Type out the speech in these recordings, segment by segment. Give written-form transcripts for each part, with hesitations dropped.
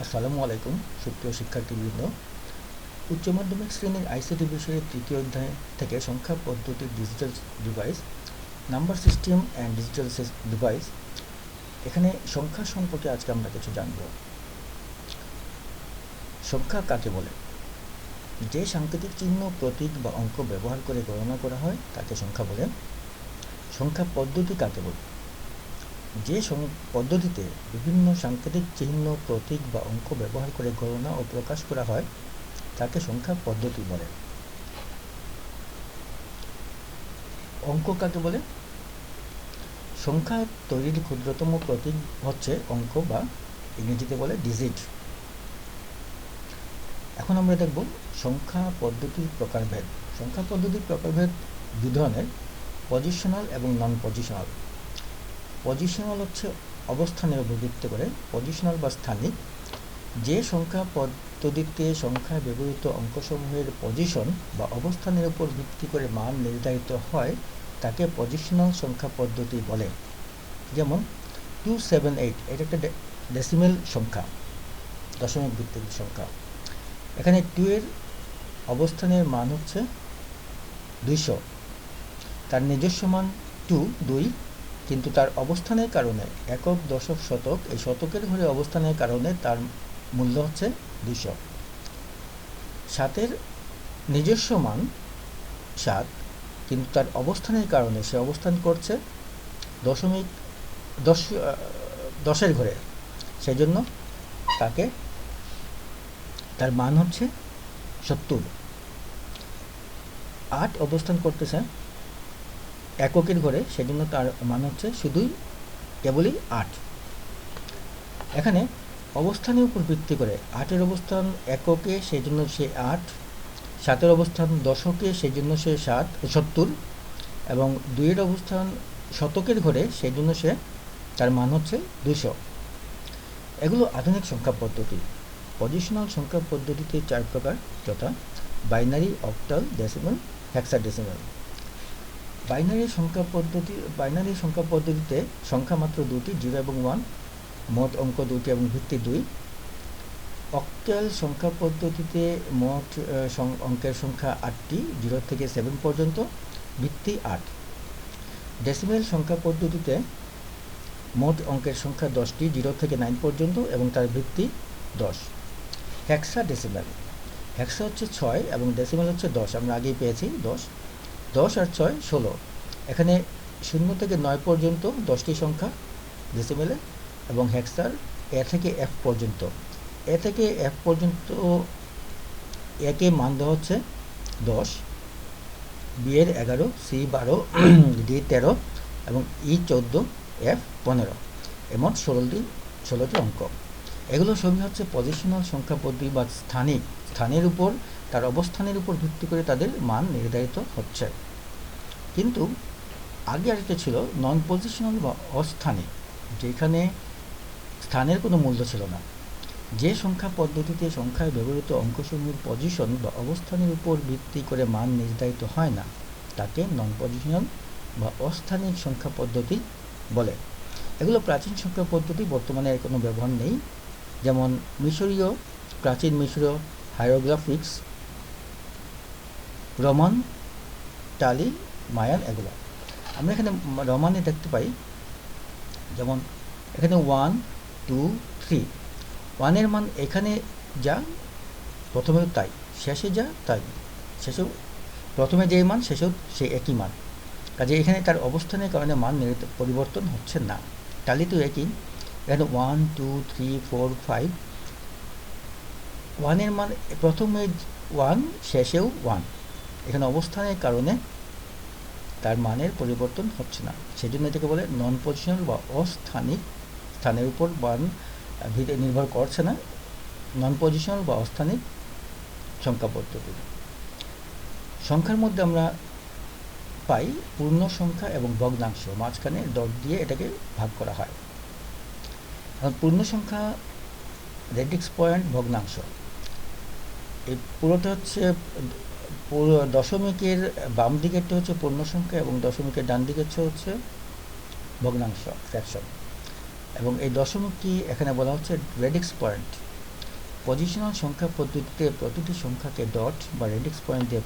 আসসালামু আলাইকুম সুপ্রিয় শিক্ষার্থীবৃন্দ। উচ্চ মাধ্যমিক শ্রেণীর আইসিটি বিষয়ের তৃতীয় অধ্যায় থেকে সংখ্যা পদ্ধতির digital device, number system and digital device, এখানে সংখ্যা সম্পর্কে আজকে আমরা কিছু জানব। সংখ্যা কাকে বলে? যে সাংকেতিক চিহ্ন, প্রতীক বা অঙ্ক ব্যবহার করে গণনা করা হয় তাকে সংখ্যা বলে। সংখ্যা পদ্ধতি কাকে বলে? যে পদ্ধতিতে বিভিন্ন সাংকেতিক চিহ্ন, প্রতীক বা অঙ্ক ব্যবহার করে গণনা ও প্রকাশ করা হয় তাকে সংখ্যা পদ্ধতি বলে। অঙ্ক কাকে বলে? সংখ্যা তৈরির ক্ষুদ্রতম প্রতীক হচ্ছে অঙ্ক, বা ইংরেজিতে বলে ডিজিট। এখন আমরা দেখব সংখ্যা পদ্ধতির প্রকারভেদ। সংখ্যা পদ্ধতির প্রকারভেদ দুই ধরনের: পজিশনাল এবং নন পজিশনাল। পজিশনাল হচ্ছে অবস্থানের উপর ভিত্তি করে, পজিশনাল বা স্থানিক। যে সংখ্যা পদ্ধতিতে সংখ্যায় ব্যবহৃত অঙ্কসমূহের পজিশন বা অবস্থানের উপর ভিত্তি করে মান নির্ধারিত হয় তাকে পজিশনাল সংখ্যা পদ্ধতি বলে। যেমন 278, এটা একটা ডেসিমেল সংখ্যা, দশমিক ভিত্তিক সংখ্যা। এখানে 2 এর অবস্থানের মান হচ্ছে 200, তার নিজস্ব মান 2, কিন্তু তার অবস্থানের কারণে একক, দশক, শতক, এই শতকের ঘরে অবস্থানের কারণে তার মূল্য হচ্ছে 200। 7-এর নিজস্ব মান 7, কিন্তু তার অবস্থানের কারণে সে অবস্থান করছে দশমিক 10-এর ঘরে, সেই জন্য তার মান হচ্ছে 70। 8 অবস্থান করতেছে এককের ঘরে, সেজন্য তার মান হচ্ছে শুধুই কেবলই 8। এখানে অবস্থানের উপর ভিত্তি করে 8-এর অবস্থান এককে, সেই জন্য সে 8, 7-এর অবস্থান দশকে, সেই জন্য সে 70, এবং 2-এর অবস্থান শতকের ঘরে, সেই জন্য তার মান হচ্ছে 200। এগুলো আধুনিক সংখ্যা পদ্ধতি। পজিশনাল সংখ্যা পদ্ধতিতে 4 প্রকার, যথা binary, octal, decimal, hexadecimal. Binary সংখ্যা পদ্ধতিতে সংখ্যা মাত্র 2টি, 0 এবং 1, মোট অঙ্ক 2টি এবং ভিত্তি 2। অক্টাল সংখ্যা পদ্ধতিতে মোট অঙ্কের সংখ্যা 8টি, 0 থেকে 7 পর্যন্ত, ভিত্তি 8। ডেসিমেল সংখ্যা পদ্ধতিতে মোট অঙ্কের সংখ্যা 10টি, 0 থেকে 9 পর্যন্ত এবং তার ভিত্তি 10। হেক্সাডেসিমাল, হেক্সা হচ্ছে 6 এবং ডেসিমাল হচ্ছে 10, আমরা আগেই পেয়েছি 10। 10 আর 6 16। এখানে 0 থেকে 9 পর্যন্ত 10টি সংখ্যা ডেসিমেলে, এবং হেক্সার এ থেকে এফ পর্যন্ত। এ থেকে এফ পর্যন্ত একে মান দেওয়া হচ্ছে 10, বি এর 11, সি 12, ডি 13 এবং ই 14, এফ 15, এমন 16টি অঙ্ক। এগুলো সবই হচ্ছে পজিশনাল সংখ্যা পদ্ধতি বা স্থানের উপর, তার অবস্থানের উপর ভিত্তি করে তাদের মান নির্ধারিত হচ্ছে। কিন্তু আগে আরেকটা ছিল নন পজিশনাল বা অস্থানিক, যেখানে স্থানের কোনো মূল্য ছিল না। যে সংখ্যা পদ্ধতিতে সংখ্যায় ব্যবহৃত অঙ্কসমূহের পজিশন বা অবস্থানের উপর ভিত্তি করে মান নির্ধারিত হয় না তাকে নন পজিশনাল বা অস্থানিক সংখ্যা পদ্ধতি বলে। এগুলো প্রাচীন সংখ্যা পদ্ধতি, বর্তমানে এর কোনো ব্যবহার নেই। যেমন প্রাচীন মিশরীয় হাইরোগ্রাফিক্স, রোমান, টালি, মায়ান, এগুলো আমরা এখানে রোমানে দেখতে পাই। যেমন এখানে 1 2 3, 1-এর মান এখানে যা প্রথমেও তাই, শেষে যা তাই, শেষেও প্রথমে যেই মান শেষেও সেই একই মান, কাজে এখানে তার অবস্থানের কারণে মান পরিবর্তন হচ্ছে না। টালি তো একই, এখানে 1 2 3 4 5, 1-এর মান প্রথমে 1, শেষেও 1, এখানে অবস্থানের কারণে তার মানের পরিবর্তন হচ্ছে না, সেজন্য এটাকে বলে নন পজিশনাল বা অস্থানিক। স্থানের উপর মান নির্ভর করছে না, নন পজিশনাল বা অস্থানিক সংখ্যা পদ্ধতি। সংখ্যার মধ্যে আমরা পাই পূর্ণ সংখ্যা এবং ভগ্নাংশ, মাঝখানে ডট দিয়ে এটাকে ভাগ করা হয়। এখন পূর্ণ সংখ্যা, রেডিক্স পয়েন্ট, ভগ্নাংশ, এই পুরোটা হচ্ছে দশমিকের বাম দিকেরটা হচ্ছে পূর্ণ সংখ্যা এবং দশমিকের ডান দিকের হচ্ছে ভগ্নাংশ, ফ্র্যাকশন। এবং এই দশমিকটি এখানে বলা হচ্ছে রেডিক্স পয়েন্ট। পজিশনাল সংখ্যা পদ্ধতিতে প্রতিটি সংখ্যাকে ডট বা রেডিক্স পয়েন্ট দিয়ে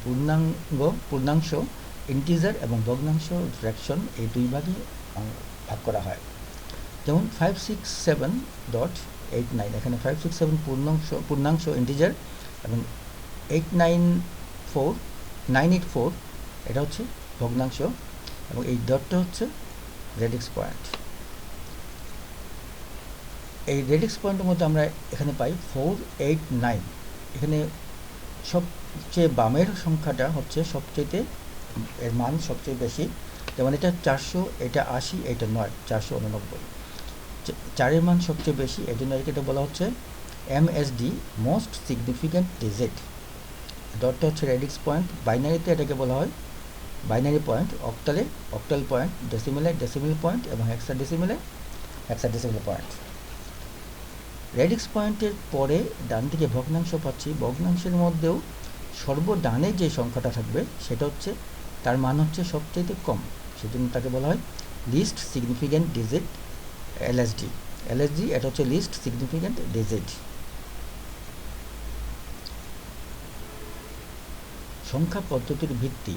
পূর্ণাংশ, ইন্টিজার এবং ভগ্নাংশ ফ্র্যাকশন এই দুই ভাগে ভাগ করা হয়। যেমন 567.89, এখানে 567 পূর্ণাংশ ইন্টিজার এবং 984 এটা হচ্ছে ভগ্নাংশ এবং এই ডটটা হচ্ছে রেডিক্স পয়েন্ট। এই রেডিক্স পয়েন্টের মধ্যে আমরা এখানে পাই 489। এখানে সবচেয়ে বামের সংখ্যাটা হচ্ছে সবচেয়ে এর মান সবচেয়ে বেশি, যেমন এটা 400, এটা 80, এটা 9, 489। 4-এর মান সবচেয়ে বেশি, এই জন্য এটা বলা হচ্ছে MSD, মোস্ট সিগনিফিক্যান্ট ডিজিট। ডটটা হচ্ছে রেডিক্স পয়েন্ট। বাইনারিতে এটাকে বলা হয় বাইনারি পয়েন্ট, অক্টালে অক্টাল পয়েন্ট, ডেসিমেলে ডেসিমেল পয়েন্ট এবং হেক্সাডেসিমেলে হেক্সাডেসিমেল পয়েন্ট। রেডিক্স পয়েন্টের পরে ডান দিকে ভগ্নাংশ পাচ্ছি। ভগ্নাংশের মধ্যেও সর্বডানে যে সংখ্যাটা থাকবে সেটা হচ্ছে তার মান হচ্ছে সবচেয়ে কম, সেজন্য তাকে বলা হয় লিস্ট সিগনিফিক্যান্ট ডিজিট, LSD। এটা হচ্ছে লিস্ট সিগনিফিক্যান্ট ডিজিট। সংখ্যা পদ্ধতির ভিত্তি।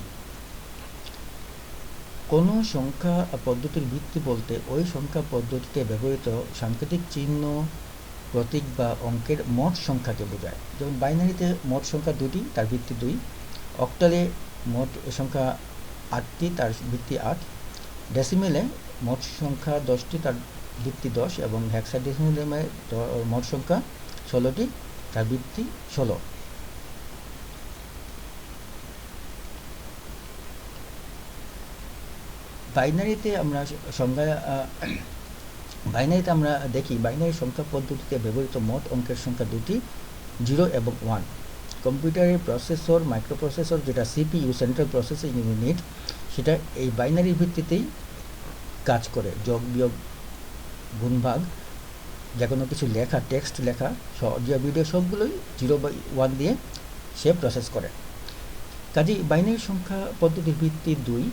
কোনো সংখ্যা পদ্ধতির ভিত্তি বলতে ওই সংখ্যা পদ্ধতিতে ব্যবহৃত সাংকেতিক চিহ্ন, প্রতীক বা অঙ্কের মোট সংখ্যাকে বোঝায়। যেমন বাইনারিতে মোট সংখ্যা 2টি, তার ভিত্তি 2। অক্টালে মোট সংখ্যা 8টি, তার ভিত্তি 8। ডেসিমেলে মোট সংখ্যা 10টি, তার ভিত্তি 10 এবং হেক্সাডেসিমেলে মোট সংখ্যা 16টি, তার ভিত্তি 16। বাইনারিতে আমরা দেখি বাইনারি সংখ্যা পদ্ধতিতে ব্যবহৃত মোট অঙ্কের সংখ্যা 2টি, 0 এবং 1। কম্পিউটারের প্রসেসর, মাইক্রোপ্রসেসর যেটা CPU, সেন্ট্রাল প্রসেসিং ইউনিট, সেটা এই বাইনারির ভিত্তিতেই কাজ করে। যোগ, বিয়োগ, গুণ, ভাগ, যে কোনো কিছু লেখা, টেক্সট লেখা, অডিও ভিডিও সবগুলোই 0 বা 1 দিয়ে সে প্রসেস করে। কাজেই বাইনারি সংখ্যা পদ্ধতির ভিত্তি 2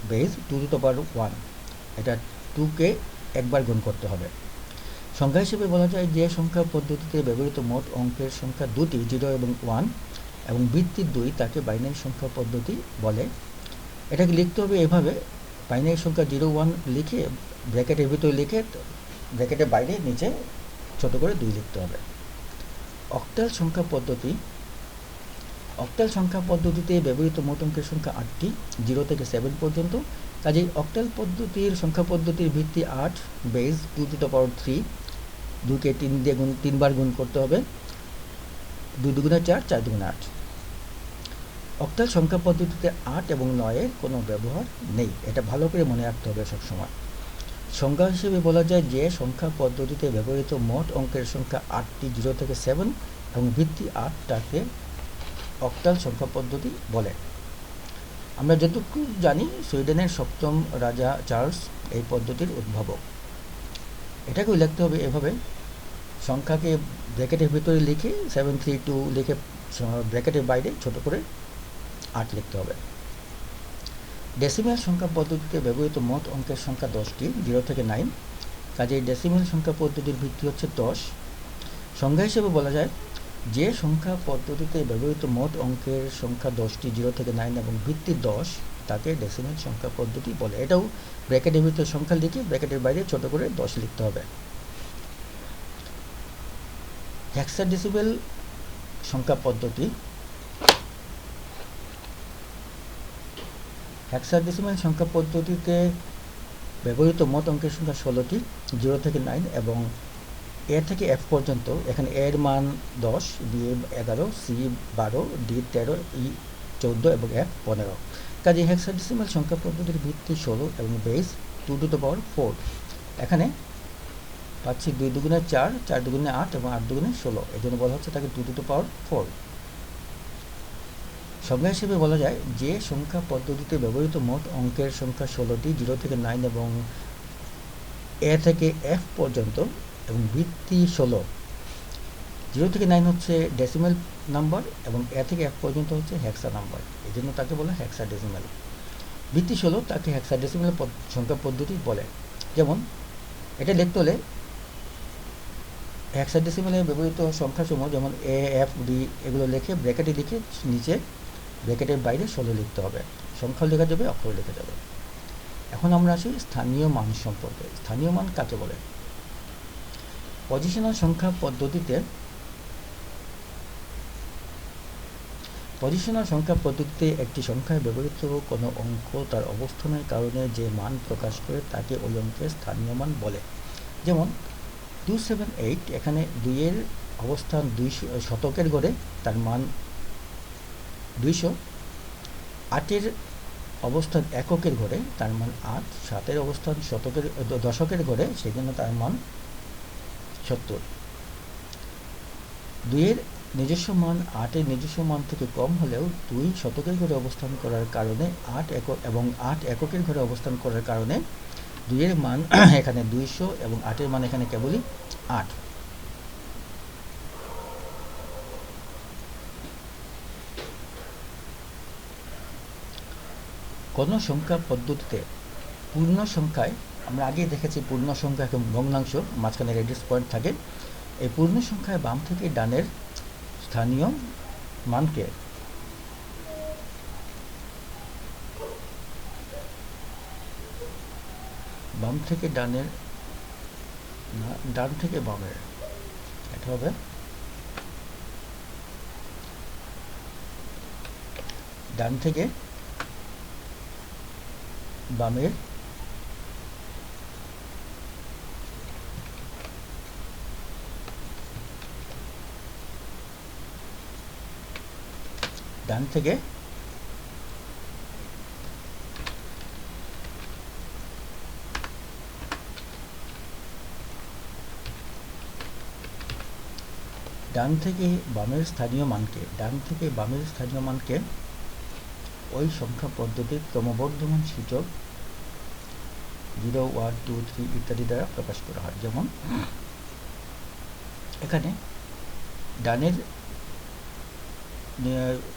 বেস 2 টু দ্য পাওয়ার 1। এটা 2কে একবার গুণ করতে হবে। সংখ্যা হিসেবে বলা যায় যে সংখ্যা পদ্ধতিতে ব্যবহৃত মোট অঙ্কের সংখ্যা 2টি, 0 এবং 1 এবং ভিত্তি 2, তাকে বাইনারি সংখ্যা পদ্ধতি বলে। এটাকে লিখতে হবে এভাবে, বাইনারি সংখ্যা 0, 1 লিখে ব্র্যাকেটের ভিতরে লিখে ব্র্যাকেটের বাইরে নিচে ছোট করে 2 লিখতে হবে। অক্টাল সংখ্যা পদ্ধতি। অক্টাল সংখ্যা পদ্ধতিতে ব্যবহৃত মোট অঙ্কের সংখ্যা 8টি, 0 থেকে 7 পর্যন্ত। কাজেই অক্টাল পদ্ধতির সংখ্যা পদ্ধতির ভিত্তি 8 বেস 2 টু দ্য পাওয়ার 3। 2কে 3 দিয়ে 3বার গুণ করতে হবে। 2 দুগুণে 4, 4 দুগুণে 8। অক্টাল সংখ্যা পদ্ধতিতে 8 এবং 9-এর কোনো ব্যবহার নেই, এটা ভালো করে মনে রাখতে হবে সবসময়। সংখ্যা হিসেবে বলা যায় যে সংখ্যা পদ্ধতিতে ব্যবহৃত মোট অঙ্কের সংখ্যা 8টি, 0 থেকে 7 এবং ভিত্তি 8, তাকে অক্টাল সংখ্যা পদ্ধতি বলে। আমরা যতটুকু জানি সুইডেনের 7ম রাজা চার্লস এই পদ্ধতির উদ্ভাবক। এটাকেও লিখতে হবে এভাবে, সংখ্যাকে ব্র্যাকেটের ভিতরে লিখে 732 লিখে ব্র্যাকেটের বাইরে ছোট করে 8 লিখতে হবে। ডেসিমেল সংখ্যা পদ্ধতিতে ব্যবহৃত মোট অঙ্কের সংখ্যা 10টি, 0 থেকে 9। কাজেই ডেসিমেল সংখ্যা পদ্ধতির ভিত্তি হচ্ছে 10। সংখ্যা হিসেবে বলা যায় যে সংখ্যা পদ্ধতিতে ব্যবহৃত মোট অঙ্কের সংখ্যা 10টি, 0 থেকে 9 এবং ভিত্তি 10, তাকে ডেসিমেল সংখ্যা পদ্ধতি বলে। এটাও ব্র্যাকেটের ভিতরে সংখ্যা লিখে ব্র্যাকেটের বাইরে ছোট করে 10 লিখতে হবে। হেক্সাডেসিমেল সংখ্যা পদ্ধতি। হেক্সাডেসিমেল সংখ্যা পদ্ধতিতে ব্যবহৃত মোট অঙ্কের সংখ্যা 16টি, 0 থেকে 9 এবং A থেকে F পর্যন্ত। এখানে A এর মান 10, B 11, C 12, D 13, E 14 এবং F 15। কাজে হেক্সাডেসিমেল সংখ্যা পদ্ধতির ভিত্তি 16 এবং বেস 2 টু দ্য পাওয়ার 4। এখানে পাচ্ছি 2 দুগুণে 4, 4 দুগুণে 8 এবং 8 দুগুণে 16, এই জন্য বলা হচ্ছে তাকে 2 টু দ্য পাওয়ার 4। সংখ্যা হিসেবে বলা যায় যে সংখ্যা পদ্ধতিতে ব্যবহৃত মোট অঙ্কের সংখ্যা 16টি, 0 থেকে 9 এবং A থেকে F পর্যন্ত এবং ভিত্তি 16। 0 থেকে 9 হচ্ছে ডেসিমেল নাম্বার এবং A থেকে F পর্যন্ত হচ্ছে হেক্সা নাম্বার, এই জন্য তাকে বলা হেক্সাডেসিমেল। ভিত্তি 16, তাকে হেক্সাডেসিমেল সংখ্যা পদ্ধতি বলে। যেমন এটা লিখতে হলে হেক্সাডেসিমেলে ব্যবহৃত সংখ্যাসমূহ যেমন এ এফ ডি এগুলো লিখে ব্র্যাকেটে লিখে নিচে ব্র্যাকেটের বাইরে 16 লিখতে হবে। সংখ্যা লেখা যাবে, অক্ষর লেখা যাবে। এখন আমরা আসি স্থানীয় মান সম্পর্কে। স্থানীয় মান কাকে বলে? পজিশনাল সংখ্যা পদ্ধতিতে একটি সংখ্যায় ব্যবহৃত কোনো অঙ্ক তার অবস্থানের কারণে যে মান প্রকাশ করে তাকে ওই অঙ্কের স্থানীয় মান বলে। যেমন 278, এখানে 2 এর অবস্থান 200 শতকের ঘরে, তার মান 200। 8 এর অবস্থান এককের ঘরে, তার মান 8। 7 এর অবস্থান দশকের ঘরে, সেই জন্য তার মান 70। 2 এর নিজস্ব মান 8 এর নিজস্ব মান থেকে কম হলেও 2 শতকের ঘরে অবস্থান করার কারণে 8 একক এবং 8 এককের ঘরে অবস্থান করার কারণে 2 এর মান এখানে 200 এবং 8 এর মান এখানে কেবলই 8। কোন সংখ্যা পদ্ধতিতে পূর্ণ সংখ্যায়, আমরা আগে দেখেছি পূর্ণ সংখ্যা এবং ভগ্নাংশ, মাঝখানে রেডিয়াস পয়েন্ট থাকে। এই পূর্ণ সংখ্যায় বাম থেকে ডানের স্থানীয় মানকে বাম থেকে ডানের না, ডান থেকে বামের, এটা হবে ডান থেকে বামের ডান থেকে বামের স্থানীয় মানকে ওই সংখ্যা পদ্ধতির ক্রমবর্ধমান সূচক 0, 1, 2, 3 ইত্যাদি দ্বারা প্রকাশ করা হয়। যেমন এখানে ডানের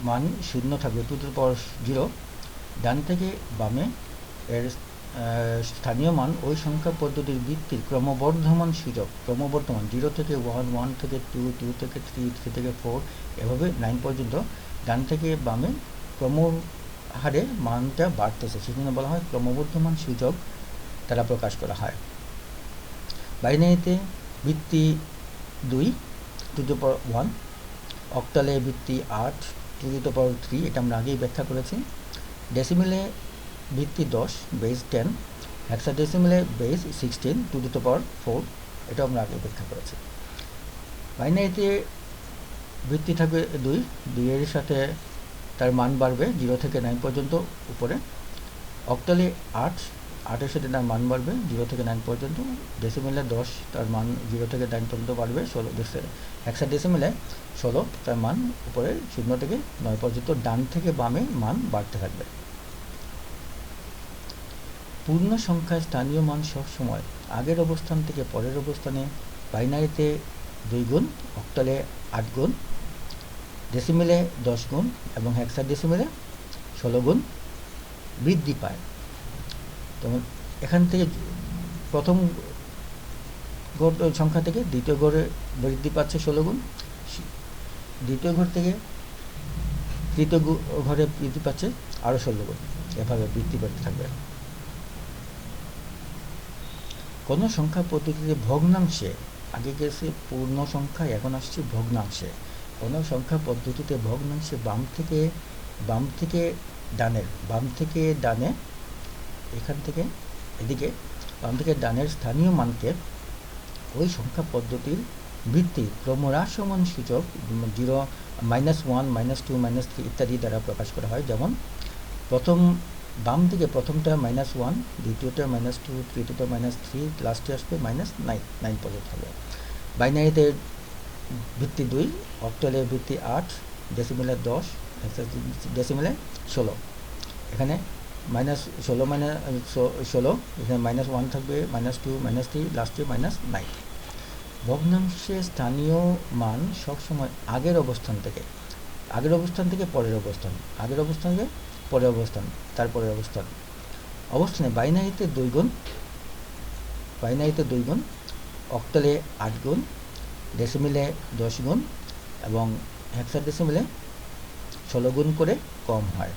মান 0 থাকবে, 2 to the power 0। ডান থেকে বামে এর স্থানীয় মান ওই সংখ্যা পদ্ধতির ভিত্তির ক্রমবর্ধমান সূচক, 0 থেকে 1, 1 থেকে 2, 2 থেকে 3, 3 থেকে 4 এভাবে 9 পর্যন্ত ডান থেকে বামে ক্রমহারে মানটা বাড়তেছে, সেজন্য বলা হয় ক্রমবর্ধমান সূচক দ্বারা প্রকাশ করা হয়। বাইনারিতে ভিত্তি 2 to the power 1, অক্টালে ভিত্তি 8 to the power 3, এটা আমরা আগেই ব্যাখ্যা করেছি। ডেসিমেলে ভিত্তি 10 base 10, হেক্সাডেসিমেলে base 16 to the power 4, এটা আমরা আগে ব্যাখ্যা করেছি। বাইনারিতে ভিত্তি থাকবে 2 এর সাথে তার মান বাড়বে 0 থেকে 9 পর্যন্ত উপরে। অক্টালে 8 এর সাথে তার মান বাড়বে 0 থেকে 9 পর্যন্ত। ডেসিমেলে 10, তার মান 0 থেকে 9 পর্যন্ত বাড়বে 16। হেক্সাডেসিমেলে 16, তার মান উপরে 0 থেকে 9 পর্যন্ত ডান থেকে বামে মান বাড়তে থাকবে। পূর্ণ সংখ্যার স্থানীয় মান সবসময় আগের অবস্থান থেকে পরের অবস্থানে বাইনারিতে 2 গুণ, অক্টালে 8 গুণ, ডেসিমেলে 10 গুণ এবং হেক্সাডেসিমেলে 16 গুণ বৃদ্ধি পায়। যেমন এখান থেকে প্রথম ঘর সংখ্যা থেকে দ্বিতীয় ঘরে বৃদ্ধি পাচ্ছে 16 গুণ, দ্বিতীয় ঘর থেকে তৃতীয় ঘরে বৃদ্ধি পাচ্ছে আরও 16 গুণ, এভাবে বৃদ্ধি পেতে থাকবে। কোনো সংখ্যা পদ্ধতিতে ভগ্নাংশে, আগে গেছে পূর্ণ সংখ্যা, এখন আসছে ভগ্নাংশে। কোনো সংখ্যা পদ্ধতিতে ভগ্নাংশে বাম থেকে ডানে, এখান থেকে এদিকে বাম থেকে ডানের স্থানীয় মানকে ওই সংখ্যা পদ্ধতির ভিত্তি ক্রমহ্রাসমান সূচক 0, -1, -2, -3 ইত্যাদি দ্বারা প্রকাশ করা হয়। যেমন বাম দিকে প্রথমটা -1, দ্বিতীয়টা -2, তৃতীয়টা -3, লাস্টে আসবে -9 পর্যন্ত হবে। বাইনারিতে ভিত্তি 2, অক্টালে ভিত্তি 8, ডেসিমেলে 10, ডেসিমেলে 16। এখানে -16 এখানে -1 থাকবে, -2, -3, লাস্টে -9। ভগ্নাংশে স্থানীয় মান সবসময় আগের অবস্থান থেকে পরের অবস্থান, তারপরের অবস্থানে বাইনারিতে 2 গুণ, অক্টালে 8 গুণ, ডেসিমিলে 10 গুণ এবং হেক্সাডেসিমিলে 16 গুণ করে কম হয়।